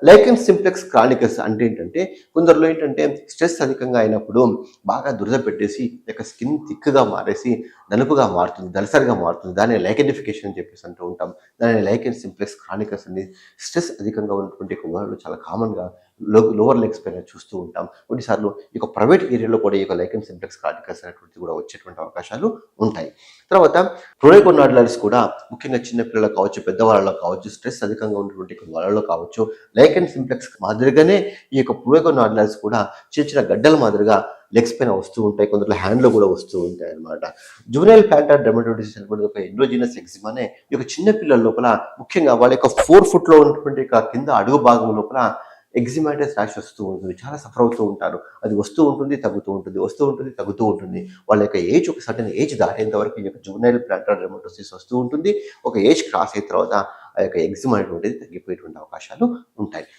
Lichen simplex క్రానికస్ అంటే ఏంటంటే, కొందరిలో ఏంటంటే స్ట్రెస్ అధికంగా అయినప్పుడు బాగా దురద పెట్టేసి ఇక స్కిన్ థిక్‌గా మారేసి నలుపుగా మారుతుంది. దళసరిగా మారుతుంది. దాన్ని లైకెనిఫికేషన్ అని చెప్పేసి అంటూ ఉంటాం. దాన్ని లైకెన్ సింప్లెక్స్ క్రానికస్ అని స్ట్రెస్ అధికంగా ఉన్నటువంటి కుమారులు చాలా కామన్‌గా లోవర్ లెగ్స్ పైన చూస్తూ ఉంటాం. కొన్నిసార్లు ఈ యొక్క ప్రైవేట్ ఏరియాలో కూడా ఈ యొక్క లైకెన్ సింప్లెక్స్ క్రానికస్ అనేటువంటిది కూడా వచ్చేటువంటి అవకాశాలు ఉంటాయి. తర్వాత ప్రోయేగో నాడ్యులరిస్ కూడా ముఖ్యంగా చిన్న పిల్లలకు కావచ్చు, పెద్దవాళ్ళలో కావచ్చు, స్ట్రెస్ అధికంగా ఉన్నటువంటి వాళ్ళలో కావచ్చు, లైకెన్ సింప్లెక్స్ మాదిరిగానే ఈ యొక్క ప్రోయేగో నాడ్యులరిస్ కూడా చిన్న చిన్న గడ్డల మాదిరిగా లెగ్స్ పైన వస్తూ ఉంటాయి. కొందరిలో హ్యాండ్‌లో కూడా వస్తూ ఉంటాయన్నమాట. జువెనైల్ ప్లాంటార్ డెర్మటోసిస్ అనేటువంటిది ఒక ఎండోజీనస్ ఎగ్జిమానే ఈ యొక్క చిన్న పిల్లల లోపల ముఖ్యంగా వాళ్ళ యొక్క 4 ఫుట్‌లో ఉన్నటువంటి కింద అడుగు భాగం లోపల ఎగ్జిమాటిస్ ర్యాష్ వస్తూ ఉంటుంది. చాలా సఫర్ అవుతూ ఉంటారు. అది వస్తూ ఉంటుంది, తగ్గుతూ ఉంటుంది. వస్తూ ఉంటుంది, తగ్గుతూ ఉంటుంది. వాళ్ళ యొక్క ఏజ్ ఒక సర్టెన్ ఏజ్ దాటేంత వరకు ఈ యొక్క జువెనైల్ ప్లాంటార్ డెర్మటోసిస్ వస్తూ ఉంటుంది. ఒక ఏజ్ క్రాస్ అయిన తర్వాత ఆ యొక్క ఎగ్జిమా అనేటువంటిది తగ్గిపోయేటువంటి అవకాశాలు ఉంటాయి.